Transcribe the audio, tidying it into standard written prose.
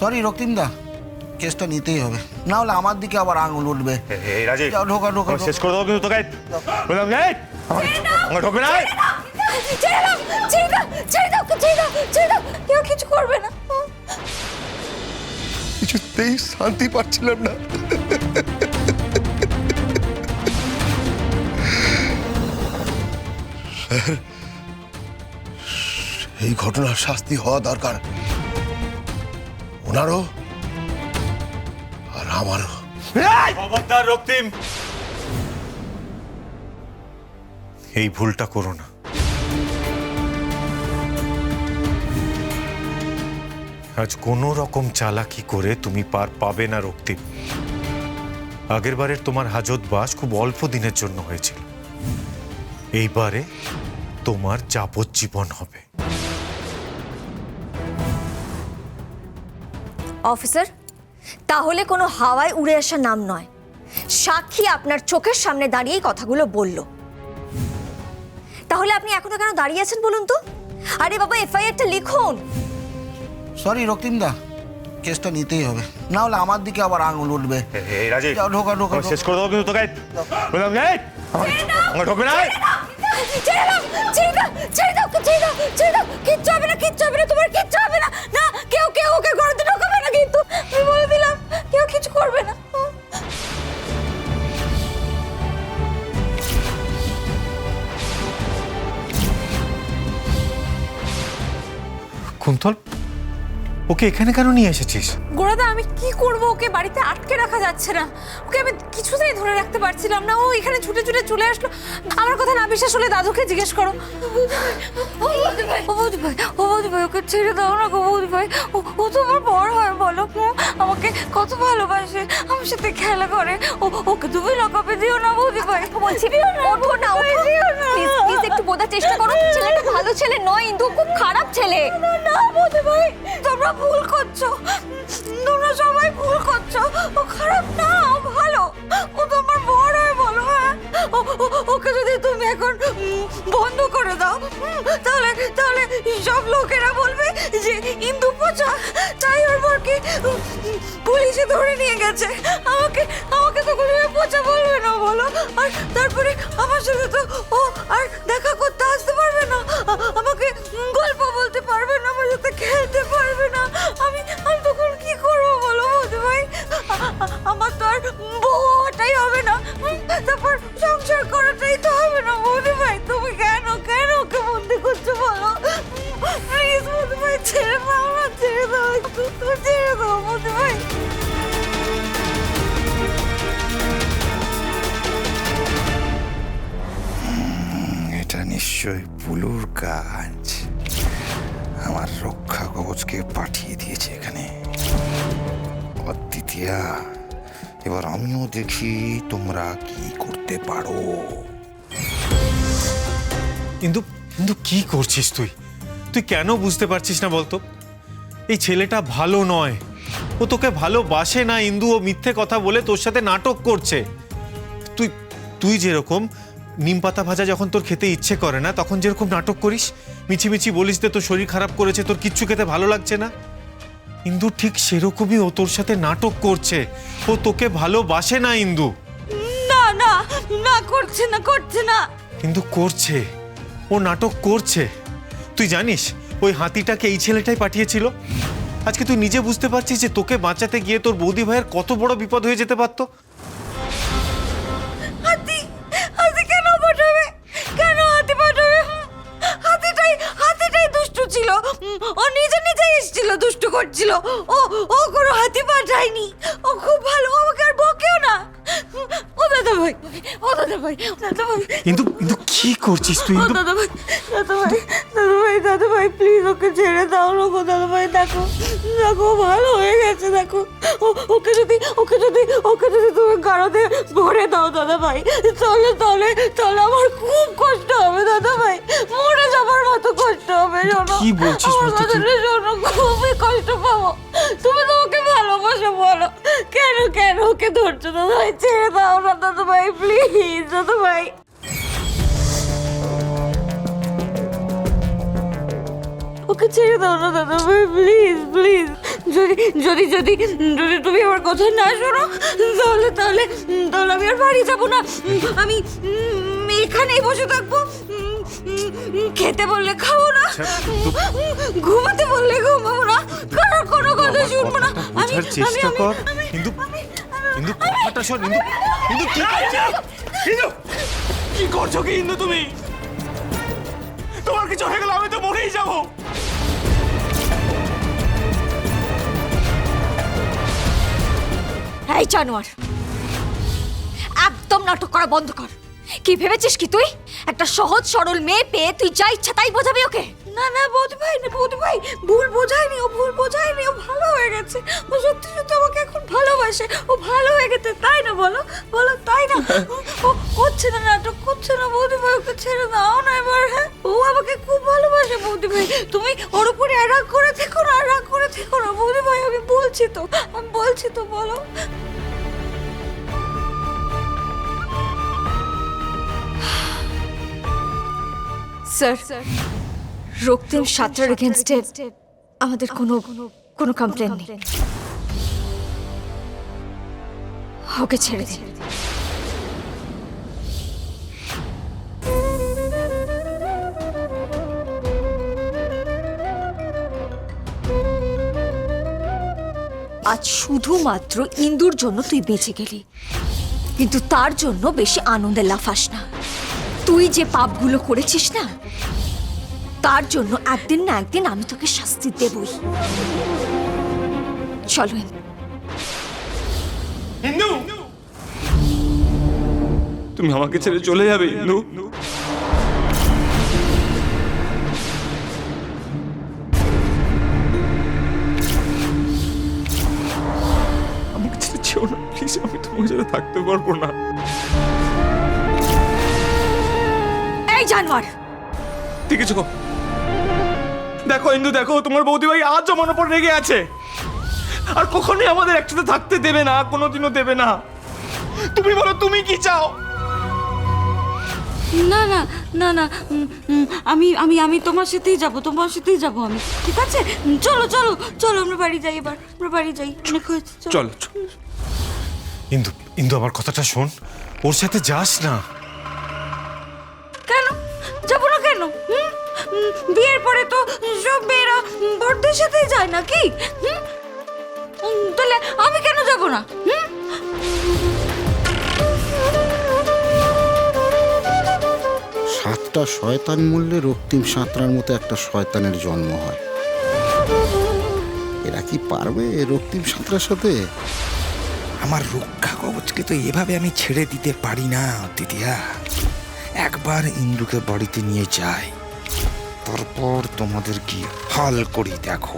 Sorry রক্তিমদা, কেসটা নিতেই হবে, না হলে আমার দিকে আবার আঙুল উঠবে। রাজীব, যাও, ঢোকা ঢোকা শেষ করে দেবো কিন্তু তোকে। বললাম যাই, আমার ঢোকবে না। কেউ কিছু করবে না। কিছুতেই শান্তি পাচ্ছিলাম না। এই ঘটনার শাস্তি হওয়া দরকার, ওনারও আর আমারও। খবরদার রক্তিম, এই ভুলটা করো না। আজ কোনো রকম চালাকি করে তুমি পার পাবে না রক্তিম। আগের বারের তোমার হাজতবাস খুব অল্প দিনের জন্য হয়েছিল, এইবারে তোমার যাবজ্জীবন হবে। অফিসার, তাহলে কোনো হাওয়ায় উড়ে আসার নাম নয়, সাক্ষী আপনার চোখের সামনে দাঁড়িয়েই কথাগুলো বলল। তাহলে আপনি এখনো কেন দাঁড়িয়ে আছেন বলুন তো? আরে বাবা, এফআইআরটা লিখুন। সরি রক্তিমদা, কেসটা নিতেই হবে, না হলে আমার দিকে আবার আঙুল উঠবে। রাজীব, যাও, ঢোকা ঢোকা শেষ করে দেবো কিন্তু তোকে। বললাম যাই, আমার ঢোকবে না। কিচ্ছু হবে না, কিচ্ছু হবে না, তোমার কিচ্ছু হবে না। না, কেউ ওকে ঘরেতে ঢোকাবে না, কিন্তু আমি বলে দিলাম কেউ কিছু করবে না। কুন্তল, ওকে এখানে কেন নিয়ে এসেছিস? গোড়াদা, আমি কি করব? ওকে বাড়িতে আটকে রাখা যাচ্ছে না, ওকে আমি কিছুতেই ধরে রাখতে পারছিলাম না। ও এখানে ছুটে ছুটে চলে আসলো। আমার কথা না বিশ্বাস হলে দাদুকে জিজ্ঞেস করো। বৌদি ভাই, ওকে ছেড়ে দাও না গো বৌদি ভাই। ও তো আমার বড় হয়, বলো, আমাকে কত ভালোবাসে, আমার সাথে খেলা করে। ওকে তুমি লকাপে দিও না বৌদি ভাই। বলছি ওঠো না, প্লিজ একটু বোঝার চেষ্টা করো। ছেলেটা ভালো ছেলে নয়, ইন্দু খুব খারাপ ছেলে। না বৌদি ভাই, তোমরা ভুল করছো, তোমরা সবাই ভুল করছো। ও খারাপ না, ও ভালো, ও তো আমার বড় হয়, বলো। হ্যাঁ, ওকে যদি তুমি এখন বন্ধ করে দাও, তাহলে সব লোকেরা বলবে যে ইন্দু পচা, তাই ওর বরকে পুলিশে ধরে নিয়ে গেছে। আমাকে তো কোনো পচা বলবে না, বলো। আর তারপরে আমার সাথে তো ও আর দেখা করতে আসতে পারবে না, আমাকে গল্প বলতে পারবে না, আমার সাথে খেলতে পারবে না। আমি তখন কি করবো বলো বৌদি ভাই? আমার তো আর বউ হওয়াটাই হবে না, তারপর সংসার করাটাই তো হবে না বৌদি ভাই। তুমি কেন ওকে বন্দি করছো বলো? প্লিজ বৌদি ভাই, ছেড়ে দাও না, ছেড়ে দাও, একটু ছেড়ে দাও বৌদি ভাই। এটা নিশ্চয়ই বুলুর কাজ, আমার রক্ষা কবচকে পাঠিয়ে দিয়েছে এখানে। অদ্বিতীয়া, এবার আমিও দেখি তোমরা কি করতে পারো। কিন্তু কি করছিস তুই? কেন বুঝতে পারছিস না বলতো? এই ছেলেটা ভালো নয়, ও তোকে ভালোবাসে না ইন্দু। ও মিথ্যে কথা বলে তোর সাথে নাটক করছে। তুই যেরকম নিম পাতা ভাজা যখন তোর খেতে ইচ্ছে করে না, তখন যেরকম নাটক করিস, মিছিমিছি বলিস যে তোর শরীর খারাপ করেছে, তোর কিচ্ছু খেতে ভালো লাগছে না, ইন্দু ঠিক সেরকমই ও তোর সাথে নাটক করছে। ও তোকে ভালোবাসে না ইন্দু। না, করছে না। কিন্তু করছে, ও নাটক করছে। তুই জানিস ওই হাতিটাকে এই ছেলেটাই পাঠিয়েছিল। আজকে তুই নিজে বুঝতে পারছিস যে তোকে বাঁচাতে গিয়ে তোর বৌদি ভাইয়ের কত বড় বিপদ হয়ে যেতে পারতো। হাতি কেন পাঠাবে? কেন হাতি পাঠাবে? হাতিটাই দুষ্টু ছিল, ও নিজে এসেছিল, দুষ্টু করছিল। ও কোনো হাতি পাঠায়নি, ও খুব ভালো, আমাকে আর বকেও না। ও দাদা ভাই, কিন্তু কি করছিস তুই? দাদা ভাই প্লিজ ওকে ছেড়ে দাও না গো দাদা ভাই। দেখো ভালো হয়ে গেছে, দেখো। ওকে যদি তুমি গাড়োতে ভরে দাও দাদা ভাই, তাহলে আমার খুব কষ্ট হবে দাদা ভাই, মরে যাবার মতো কষ্ট হবে। কি বলছিস? খুবই কষ্ট পাবো। তুমি তো ওকে ভালোবাসো, বলো কেন ওকে ধরছো দাদা ভাই? ছেড়ে দাও না দাদা ভাই, প্লিজ দাদা ভাই। ওকে ছেড়ে দাও না দাদা ভাই, প্লিজ। যদি যদি যদি যদি তুমি আমার কথা না শোনো তাহলে তাহলে তাহলে আমি আর বাড়ি যাবো না। আমি এখানেই বসে থাকবো। খেতে বললে খাবো না, ঘুমাতে বললে ঘুমাবো না, কারোর কোনো কথা শুনবো না। বোঝার চেষ্টা কর ইন্দু, ইন্দু কথাটা শোন ইন্দু, ইন্দু কি করছিস? ইন্দু কি করছো কি ইন্দু তুমি? তোমার কিছু হয়ে গেলে আমি তো মরেই যাবো। এই জানোয়ার, একদম নাটক করা বন্ধ কর। কি ভেবেছিস কি তুই একটা সহজ সরল মেয়ে পেয়ে তুই যা ইচ্ছা তাই বোঝাবি ওকে? না না বৌদি ভাই, না বৌদি ভাই, ভুল বোঝায়নি, ও ভুল বোঝায়নি, ও ভালো হয়ে গেছে। ও সত্যি সত্যি আমাকে এখন ভালোবাসে, ও ভালো হয়ে গেছে, তাই না? বলো বলো, তাই না? ও করছে না, নাটক করছে না বৌদি ভাই, ওকে ছেড়ে দাও না এবার। হ্যাঁ, ও আমাকে খুব ভালোবাসে বৌদি ভাই, তুমি ওর উপরে রাগ করে থেকো না, রাগ করে থেকো না বৌদি ভাই, আমি বলছি তো, আমি বলছি তো, বলো। স্যার, রক্তিম সাঁতরার এগেনস্টে আমাদের কোনো কোনো কমপ্লেন নেই। ওকে ছেড়ে দিন। আজ শুধুমাত্র ইন্দুর জন্য তুই বেঁচে গেলি, কিন্তু তার জন্য বেশি আনন্দে লাফাস না। তুই যে পাপগুলো করেছিস না, তার জন্য একদিন না একদিন আমি তোকে শাস্তি দেবই। চলো ইন্দু, তুমি আমাকে ছেড়ে চলে যাবে ইন্দু? আমাকে ছেড়ে যেও না প্লিজ, আমি তোমার সাথে থাকতে পারবো না। এই জানোয়ার, ঠিক আছে গো। দেখো ইন্দু, দেখো তোমার বৌদি ভাই আজ আমার উপর রেগে আছে, আর কখনোই আমাদের একসাথে থাকতে দেবে না, কোনোদিনও দেবে না। তুমি বলো তুমি কি চাও? না না না না, আমি আমি আমি তোমার সাথেই যাব, তোমার সাথেই যাব আমি, ঠিক আছে? চলো চলো চলো, আমরা বাড়ি যাই এবার, আমরা বাড়ি যাই, অনেক হয়েছে, চলো। ইন্দু, ইন্দু আমার কথাটা শোন, ওর সাথে যাস না। কেন যাবো না কেন? বিয়ের পরে তো সব মেয়েরা বড়দের সাথেই যায় নাকি? তাহলে আমি কেন যাব না? সাতটা শয়তান মূল্যে রক্তিম সাঁতরার মতো একটা শয়তানের জন্ম হয়। এরা কি পারবে রক্তিম সাঁতরার সাথে? আমার রক্ষা কবচকে তো এভাবে আমি ছেড়ে দিতে পারি না দিদিয়া। একবার ইন্দুকে বাড়িতে নিয়ে যাই, তারপর তোমাদের কি হাল করি দেখো।